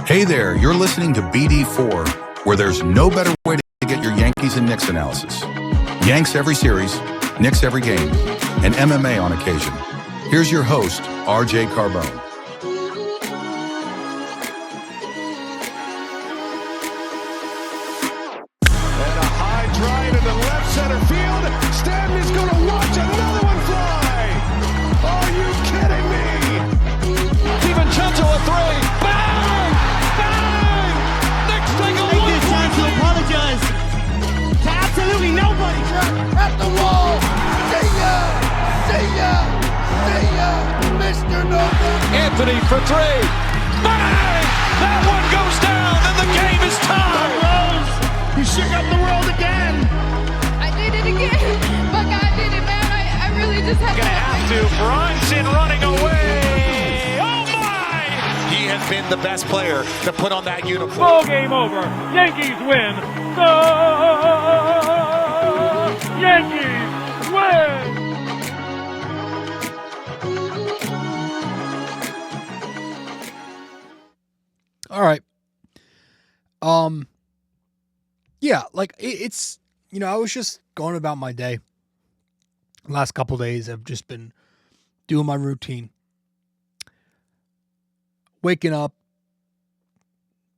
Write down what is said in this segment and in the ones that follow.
Hey there, you're listening to BD4, where there's no better way to get your Yankees and Knicks analysis. Yanks every series, Knicks every game, and MMA on occasion. Here's your host, RJ Carbone. And a high drive to the left center field. Stanley's going to watch another one fly. Are you kidding me? DiVincenzo a three. Bang! Bang! Knicks take a Take this time to apologize to absolutely nobody. At the wall. See ya! See ya! See ya! Mr. Nova. Anthony for three. Bang! That one goes down and the game is tied. Rose, you shook up the world again. I did it again. But God did it, man. I really just had Gonna have to. Brunson running away. Oh my! He has been the best player to put on that uniform. Ball game over. Yankees win. The Yankees win. All right. Yeah, like it's, I was just going about my day. Last couple days, I've just been doing my routine. Waking up,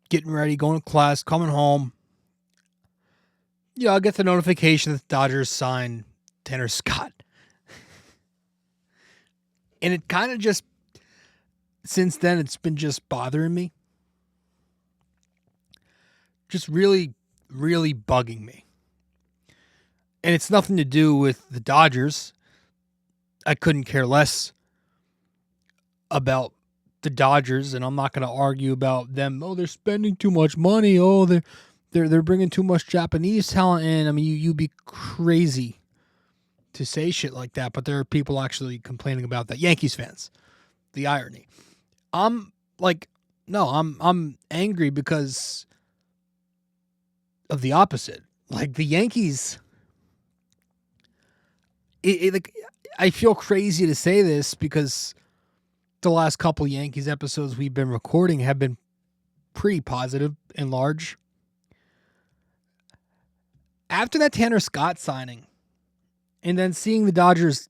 getting ready, going to class, coming home. I get the notification that the Dodgers signed Tanner Scott. And it kind of just, since then, it's been just bothering me. Just really, really bugging me. And it's nothing to do with the Dodgers. I couldn't care less about the Dodgers, and I'm not going to argue about them. Oh, they're spending too much money. Oh, they're bringing too much Japanese talent in. I mean, you'd be crazy to say shit like that, but there are people actually complaining about that. Yankees fans. The irony. I'm angry because of the opposite. Like the Yankees, I feel crazy to say this because the last couple Yankees episodes we've been recording have been pretty positive and large. After that Tanner Scott signing, and then seeing the Dodgers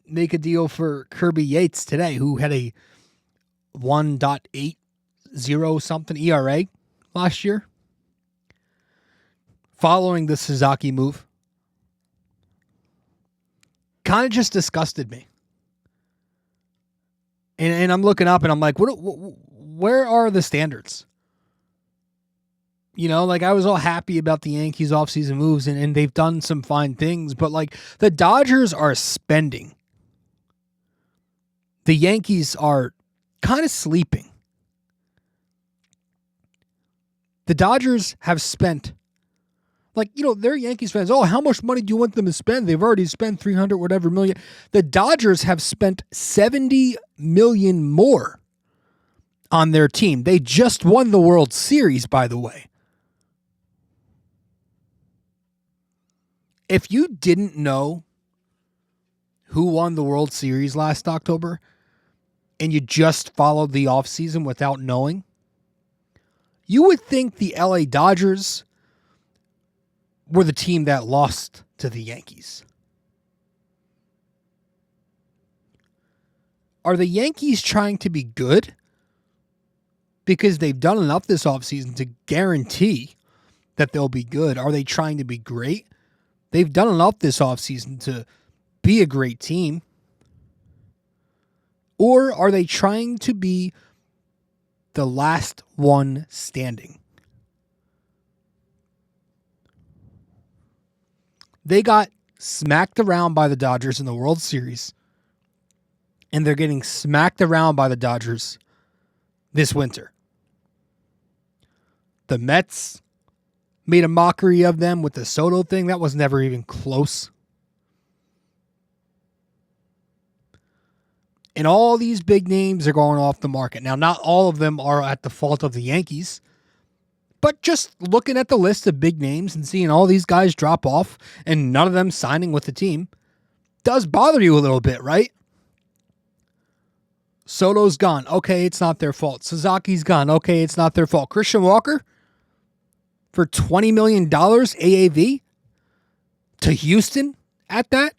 make a deal for Kirby Yates today, who had a 1.80 something ERA last year, following the Sasaki move, kind of just disgusted me. And I'm looking up and I'm like, where are the standards? I was all happy about the Yankees offseason moves and they've done some fine things, but like the Dodgers are spending. The Yankees are kind of sleeping. The Dodgers have spent, they're Yankees fans. Oh, how much money do you want them to spend? They've already spent 300 whatever million. The Dodgers have spent 70 million more on their team. They just won the World Series, by the way. If you didn't know who won the World Series last October and you just followed the offseason without knowing, you would think the LA Dodgers were the team that lost to the Yankees. Are the Yankees trying to be good? Because they've done enough this offseason to guarantee that they'll be good. Are they trying to be great? They've done enough this offseason to be a great team. Or are they trying to be the last one standing? They got smacked around by the Dodgers in the World Series, and they're getting smacked around by the Dodgers this winter. The Mets made a mockery of them with the Soto thing. That was never even close. And all these big names are going off the market. Now, not all of them are at the fault of the Yankees, but just looking at the list of big names and seeing all these guys drop off and none of them signing with the team does bother you a little bit, right? Soto's gone. Okay, it's not their fault. Suzuki's gone. Okay, it's not their fault. Christian Walker for $20 million AAV to Houston at that?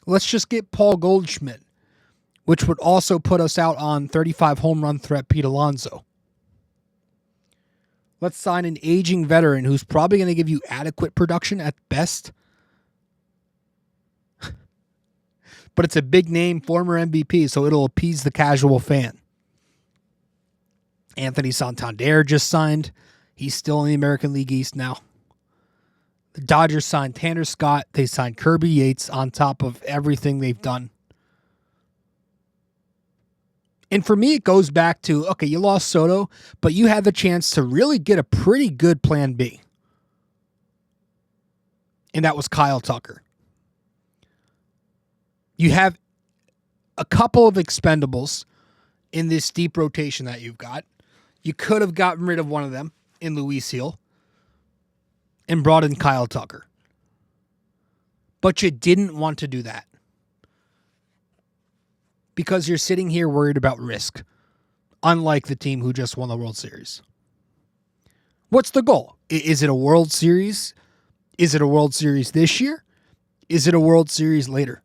Let's just get Paul Goldschmidt, which would also put us out on 35 home run threat Pete Alonso. Let's sign an aging veteran who's probably going to give you adequate production at best. But it's a big name, former MVP, so it'll appease the casual fan. Anthony Santander just signed. He's still in the American League East now. The Dodgers signed Tanner Scott. They signed Kirby Yates on top of everything they've done. And for me, it goes back to, okay, you lost Soto, but you had the chance to really get a pretty good plan B. And that was Kyle Tucker. You have a couple of expendables in this deep rotation that you've got. You could have gotten rid of one of them in Luis Hill and brought in Kyle Tucker. But you didn't want to do that because you're sitting here worried about risk, unlike the team who just won the World Series. What's the goal? Is it a World Series? Is it a World Series this year? Is it a World Series later?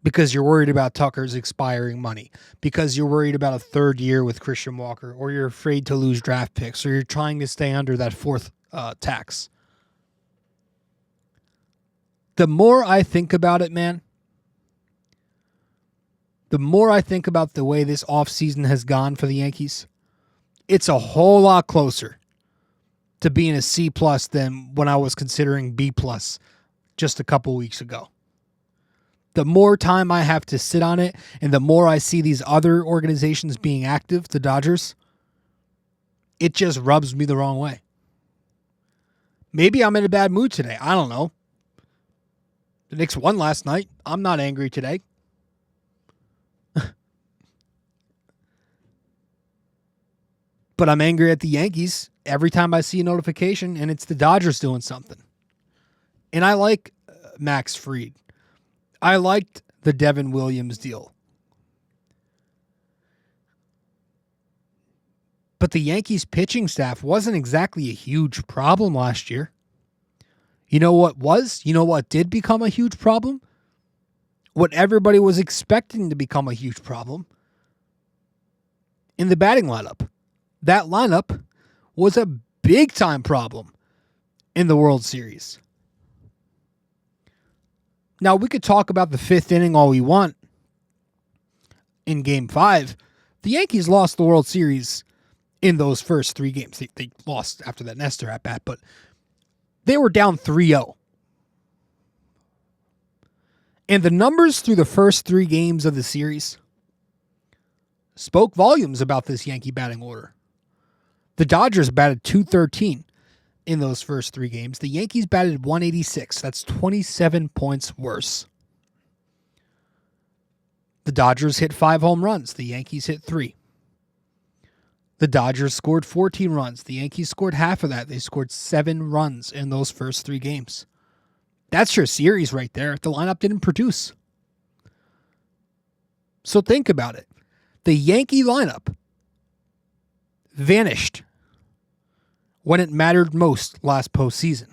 Because you're worried about Tucker's expiring money, because you're worried about a third year with Christian Walker, or you're afraid to lose draft picks, or you're trying to stay under that fourth tax. The more I think about it, man, the more I think about the way this offseason has gone for the Yankees, it's a whole lot closer to being a C+ than when I was considering B+ just a couple weeks ago. The more time I have to sit on it, and the more I see these other organizations being active, the Dodgers, it just rubs me the wrong way. Maybe I'm in a bad mood today. I don't know. The Knicks won last night. I'm not angry today. But I'm angry at the Yankees every time I see a notification, and it's the Dodgers doing something. And I like Max Fried. I liked the Devin Williams deal. But the Yankees pitching staff wasn't exactly a huge problem last year. You know what was? You know what did become a huge problem? What everybody was expecting to become a huge problem? In the batting lineup. That lineup was a big-time problem in the World Series. Now, we could talk about the fifth inning all we want in Game 5. The Yankees lost the World Series in those first three games. They lost after that Nestor at-bat, but they were down 3-0. And the numbers through the first three games of the series spoke volumes about this Yankee batting order. The Dodgers batted .213 in those first three games. The Yankees batted .186. That's 27 points worse. The Dodgers hit 5 home runs. The Yankees hit 3. The Dodgers scored 14 runs. The Yankees scored half of that. They scored 7 runs in those first three games. That's your series right there. The lineup didn't produce. So think about it. The Yankee lineup vanished when it mattered most last postseason.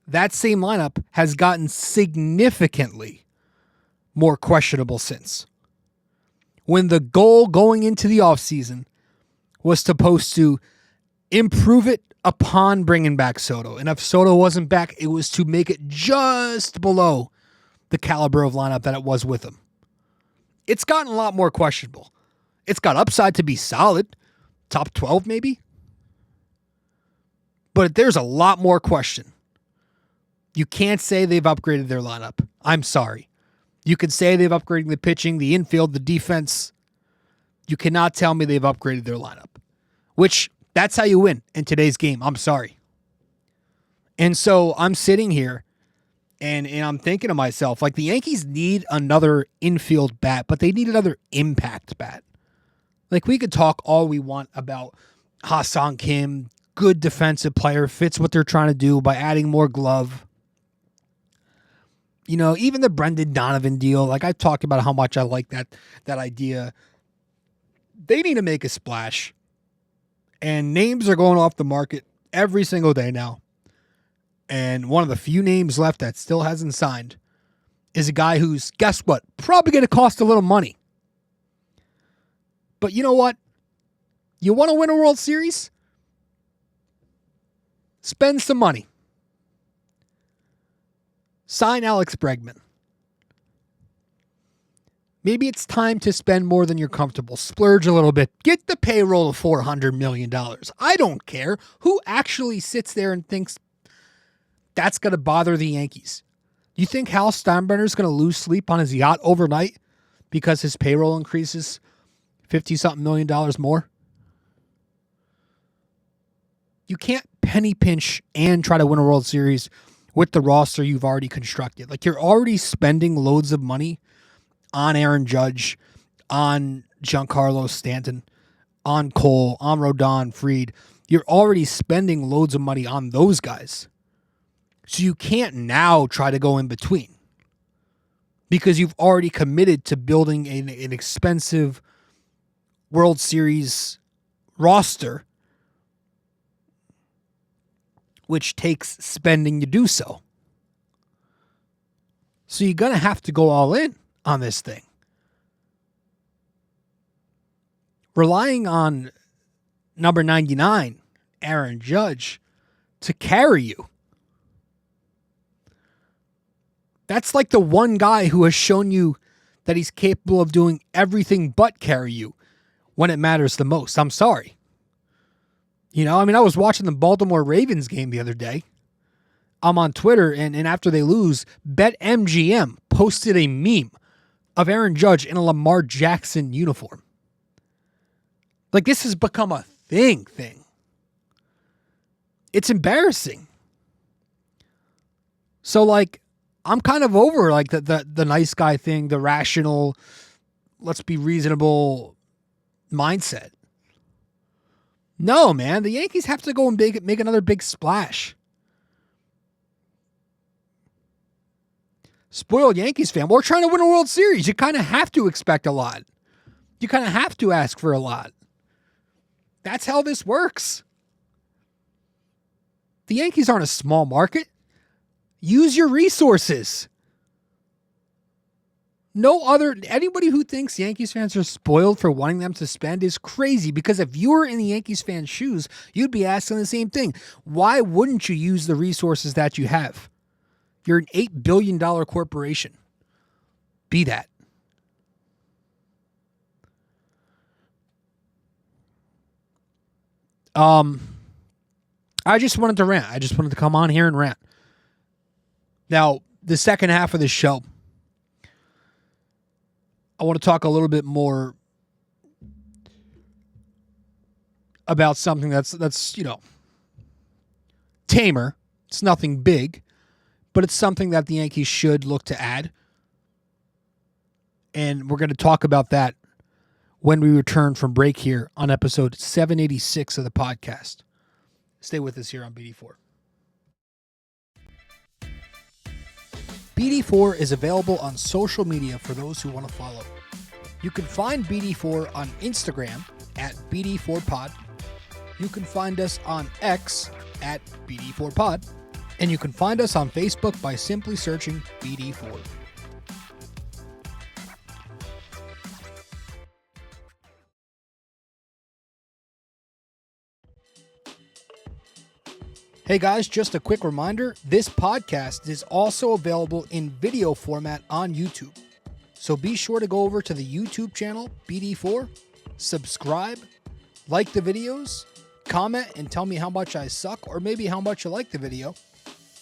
That same lineup has gotten significantly more questionable since. When the goal going into the offseason was supposed to improve it upon bringing back Soto. And if Soto wasn't back, it was to make it just below the caliber of lineup that it was with him. It's gotten a lot more questionable. It's got upside to be solid. Top 12 maybe. But there's a lot more question. You can't say they've upgraded their lineup. I'm sorry. You can say they've upgraded the pitching, the infield, the defense. You cannot tell me they've upgraded their lineup. Which, that's how you win in today's game. I'm sorry. And so I'm sitting here and I'm thinking to myself, like, the Yankees need another infield bat, but they need another impact bat. Like, we could talk all we want about Ha-Seong Kim, good defensive player, fits what they're trying to do by adding more glove. Even the Brendan Donovan deal, like I've talked about how much I like that idea. They need to make a splash. And names are going off the market every single day now. And one of the few names left that still hasn't signed is a guy who's, guess what, probably going to cost a little money. But you know what? You want to win a World Series? Spend some money. Sign Alex Bregman. Maybe it's time to spend more than you're comfortable. Splurge a little bit. Get the payroll of $400 million. I don't care who actually sits there and thinks that's going to bother the Yankees. You think Hal Steinbrenner's going to lose sleep on his yacht overnight because his payroll increases $50-something million more? You can't penny pinch and try to win a World Series with the roster you've already constructed. Like, you're already spending loads of money on Aaron Judge, on Giancarlo Stanton, on Cole, on Rodon, Fried. You're already spending loads of money on those guys. So you can't now try to go in between because you've already committed to building an expensive World Series roster, which takes spending to do so. So you're going to have to go all in on this thing. Relying on number 99, Aaron Judge, to carry you. That's like the one guy who has shown you that he's capable of doing everything but carry you when it matters the most. I'm sorry. I was watching the Baltimore Ravens game the other day. I'm on Twitter, and after they lose, BetMGM posted a meme of Aaron Judge in a Lamar Jackson uniform. Like, this has become a thing. It's embarrassing. So, like, I'm kind of over, like, the nice guy thing, the rational, let's be reasonable mindset. No, man, the Yankees have to go and make another big splash. Spoiled Yankees fan. We're trying to win a World Series. You kind of have to expect a lot. You kind of have to ask for a lot. That's how this works. The Yankees aren't a small market. Use your resources. Anybody who thinks Yankees fans are spoiled for wanting them to spend is crazy, because if you were in the Yankees fans' shoes, you'd be asking the same thing. Why wouldn't you use the resources that you have? You're an $8 billion corporation. Be that. I just wanted to rant. I just wanted to come on here and rant. Now, the second half of the show, I want to talk a little bit more about something that's tamer. It's nothing big, but it's something that the Yankees should look to add. And we're going to talk about that when we return from break here on episode 786 of the podcast. Stay with us here on BD4. BD4 is available on social media for those who want to follow. You can find BD4 on Instagram at BD4Pod. You can find us on X at BD4Pod. And you can find us on Facebook by simply searching BD4. Hey guys, just a quick reminder, this podcast is also available in video format on YouTube. So be sure to go over to the YouTube channel, BD4, subscribe, like the videos, comment, and tell me how much I suck or maybe how much you like the video.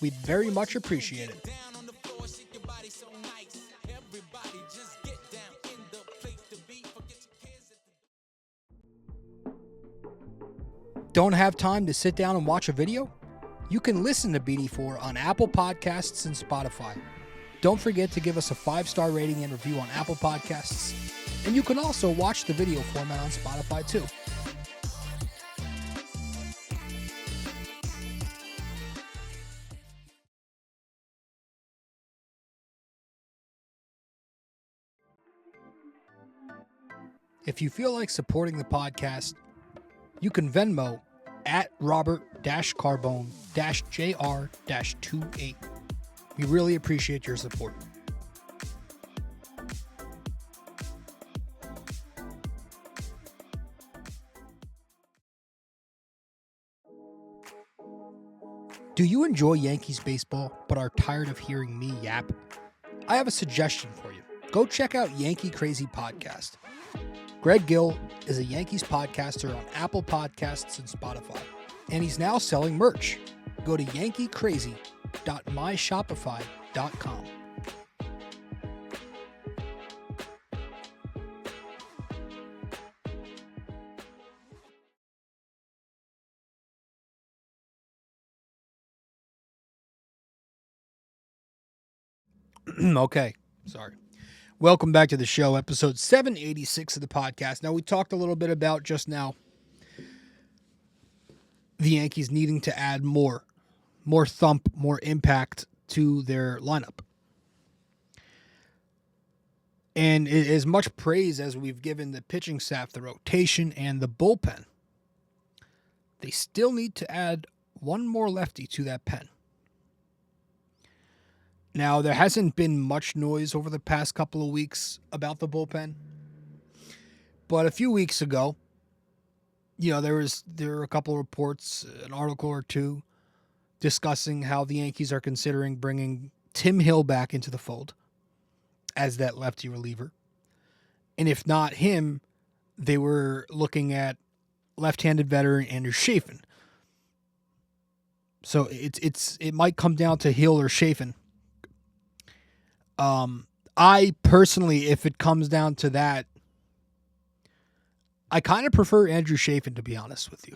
We'd very much appreciate it. Don't have time to sit down and watch a video? You can listen to BD4 on Apple Podcasts and Spotify. Don't forget to give us a 5-star rating and review on Apple Podcasts. And you can also watch the video format on Spotify too. If you feel like supporting the podcast, you can Venmo at Robert-Carbone-JR-28. We really appreciate your support. Do you enjoy Yankees baseball but are tired of hearing me yap? I have a suggestion for you. Go check out Yankee Crazy Podcast. Greg Gill is a Yankees podcaster on Apple Podcasts and Spotify, and he's now selling merch. Go to yankeecrazy.myshopify.com. Okay, sorry. Welcome back to the show, episode 786 of the podcast. Now, we talked a little bit about just now the Yankees needing to add more thump, more impact to their lineup. And as much praise as we've given the pitching staff, the rotation, and the bullpen, they still need to add one more lefty to that pen. Now, there hasn't been much noise over the past couple of weeks about the bullpen. But a few weeks ago, there were a couple of reports, an article or two, discussing how the Yankees are considering bringing Tim Hill back into the fold as that lefty reliever. And if not him, they were looking at left-handed veteran Andrew Chafin. So it might come down to Hill or Chafin. I personally, if it comes down to that, I kind of prefer Andrew Chafin, to be honest with you.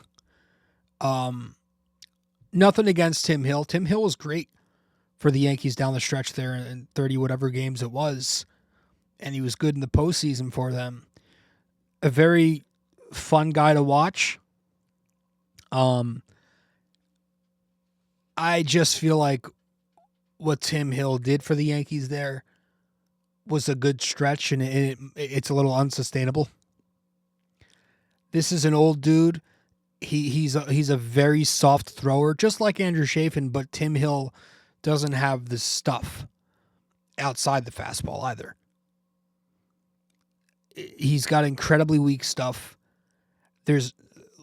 Nothing against Tim Hill. Tim Hill was great for the Yankees down the stretch there in 30 whatever games it was. And he was good in the postseason for them. A very fun guy to watch. I just feel like what Tim Hill did for the Yankees there was a good stretch, and it's a little unsustainable. This is an old dude. He's a very soft thrower, just like Andrew Chafin, but Tim Hill doesn't have the stuff outside the fastball either. He's got incredibly weak stuff. There's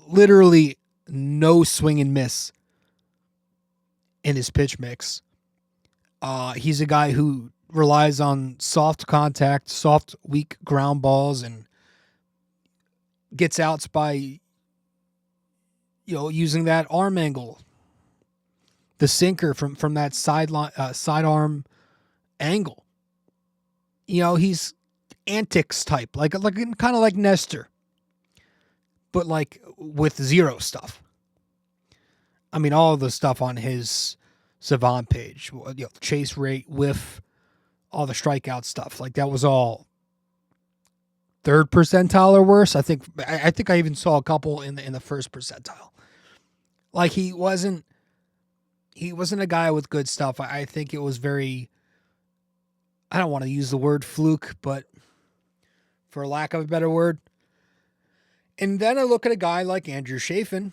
literally no swing and miss in his pitch mix. He's a guy who relies on soft contact, soft, weak ground balls, and gets outs by, using that arm angle, the sinker from that sidearm angle. He's antics type, like kind of like Nestor, but like with zero stuff. I mean, all of the stuff on his Savant page, chase rate, whiff, all the strikeout stuff, like that was all third percentile or worse. I think I even saw a couple in the first percentile. Like he wasn't a guy with good stuff. I think it was very, I don't want to use the word fluke, but for lack of a better word. And then I look at a guy like Andrew Chafin.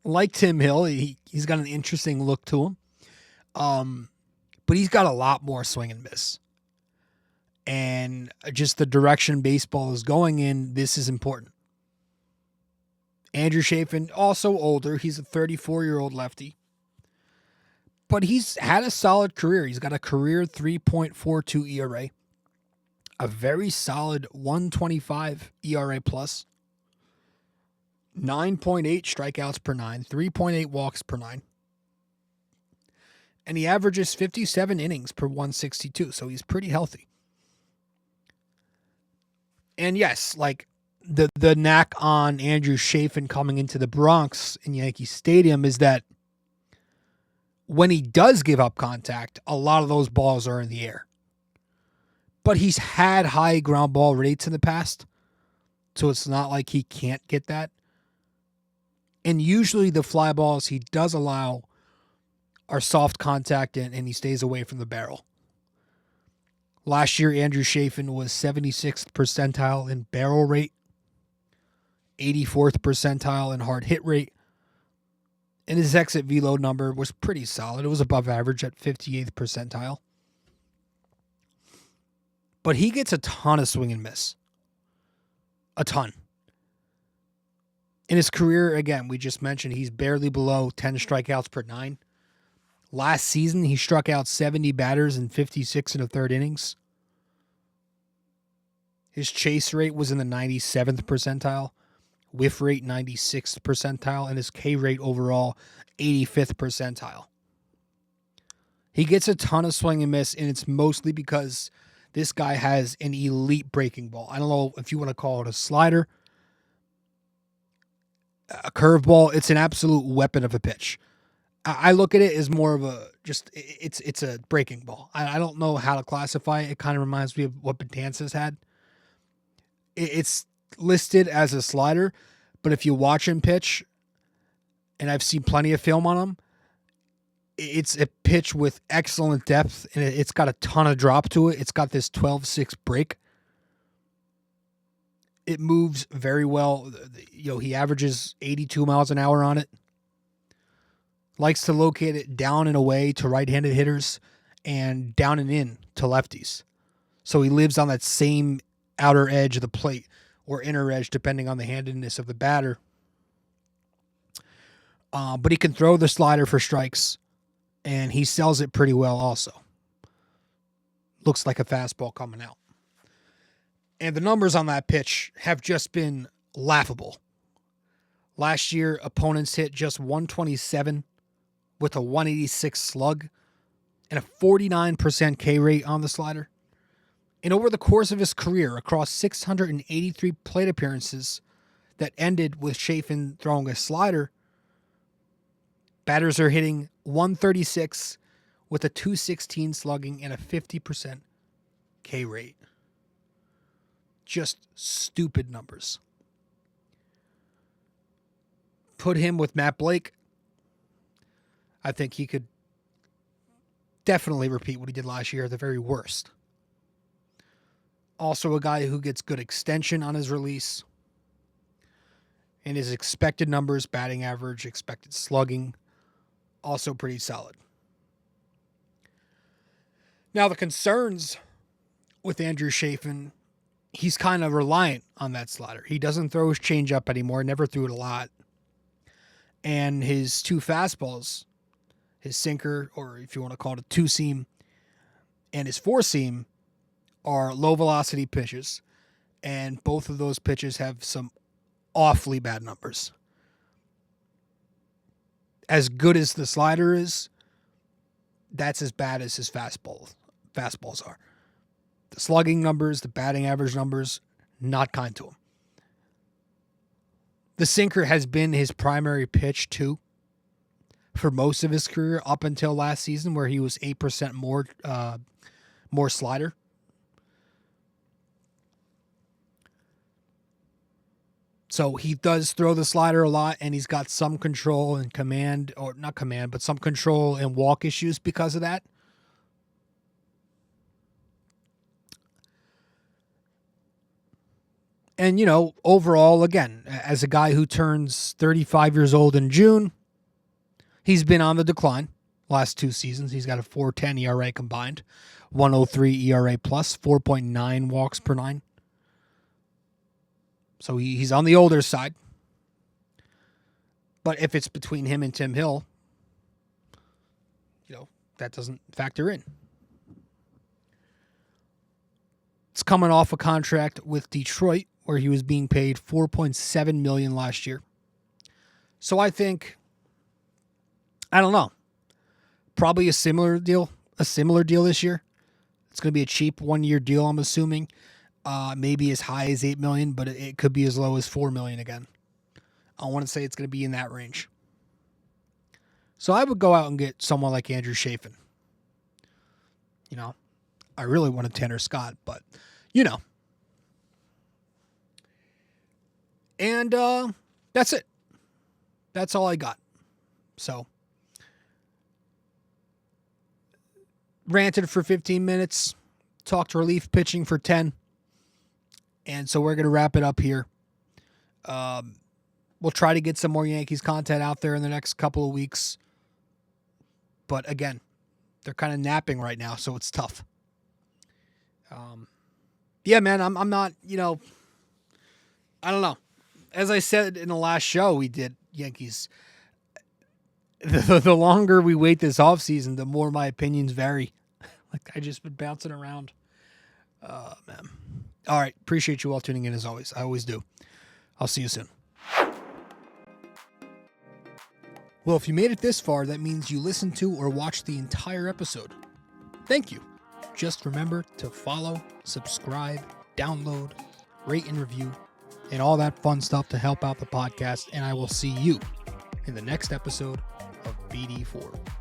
Like Tim Hill, he's got an interesting look to him. But he's got a lot more swing and miss. And just the direction baseball is going in, this is important. Andrew Chafin, also older. He's a 34-year-old lefty. But he's had a solid career. He's got a career 3.42 ERA. A very solid 125 ERA plus. 9.8 strikeouts per nine. 3.8 walks per nine. And he averages 57 innings per 162. So he's pretty healthy. And yes, like the knack on Andrew Chafin coming into the Bronx in Yankee Stadium is that when he does give up contact, a lot of those balls are in the air. But he's had high ground ball rates in the past, so it's not like he can't get that. And usually the fly balls he does allow are soft contact and he stays away from the barrel. Last year, Andrew Chafin was 76th percentile in barrel rate, 84th percentile in hard hit rate, and his exit velo number was pretty solid. It was above average at 58th percentile. But he gets a ton of swing and miss. A ton. In his career, again, we just mentioned he's barely below 10 strikeouts per 9. Last season, he struck out 70 batters in 56 and a third innings. His chase rate was in the 97th percentile, whiff rate 96th percentile, and his K rate overall 85th percentile. He gets a ton of swing and miss, and it's mostly because this guy has an elite breaking ball. I don't know if you want to call it a slider, a curveball. It's an absolute weapon of a pitch. I look at it as more of a it's a breaking ball. I don't know how to classify it. It kind of reminds me of what Betances had. It's listed as a slider, but if you watch him pitch, and I've seen plenty of film on him, it's a pitch with excellent depth, and it's got a ton of drop to it. It's got this 12-6 break. It moves very well. He averages 82 miles an hour on it. Likes to locate it down and away to right-handed hitters and down and in to lefties. So he lives on that same outer edge of the plate or inner edge, depending on the handedness of the batter. But he can throw the slider for strikes, and he sells it pretty well also. Looks like a fastball coming out. And the numbers on that pitch have just been laughable. Last year, opponents hit just 127 with a 186 slug and a 49% K rate on the slider. And over the course of his career, across 683 plate appearances that ended with Chafin throwing a slider, batters are hitting 136 with a 216 slugging and a 50% K rate. Just stupid numbers. Put him with Matt Blake. I think he could definitely repeat what he did last year at the very worst. Also a guy who gets good extension on his release. And his expected numbers, batting average, expected slugging, also pretty solid. Now the concerns with Andrew Chafin, he's kind of reliant on that slider. He doesn't throw his changeup anymore, never threw it a lot. And his two fastballs, his sinker, or if you want to call it a two-seam, and his four-seam are low-velocity pitches. And both of those pitches have some awfully bad numbers. As good as the slider is, that's as bad as his fastballs are. The slugging numbers, the batting average numbers, not kind to him. The sinker has been his primary pitch, too, for most of his career up until last season, where he was 8% more slider. So he does throw the slider a lot, and he's got some control and command, or not command, but some control and walk issues because of that. And, overall, again, as a guy who turns 35 years old in June, he's been on the decline last two seasons. He's got a 4.10 ERA combined, 1.03 ERA plus, 4.9 walks per 9. So he's on the older side. But if it's between him and Tim Hill, that doesn't factor in. It's coming off a contract with Detroit where he was being paid $4.7 million last year. So I think, I don't know, probably a similar deal this year. It's going to be a cheap 1-year deal, I'm assuming. Maybe as high as $8 million, but it could be as low as $4 million again. I want to say it's going to be in that range. So I would go out and get someone like Andrew Chafin. I really wanted Tanner Scott, but And that's it. That's all I got. So ranted for 15 minutes. talked relief pitching for 10. And so we're going to wrap it up here. We'll try to get some more Yankees content out there in the next couple of weeks. But again, they're kind of napping right now, so it's tough. Yeah, man, I'm not, I don't know. As I said in the last show we did, Yankees, the longer we wait this offseason, the more my opinions vary. Like, I just been bouncing around. Man. All right. Appreciate you all tuning in as always. I always do. I'll see you soon. Well, if you made it this far, that means you listened to or watched the entire episode. Thank you. Just remember to follow, subscribe, download, rate and review, and all that fun stuff to help out the podcast. And I will see you in the next episode of BD4.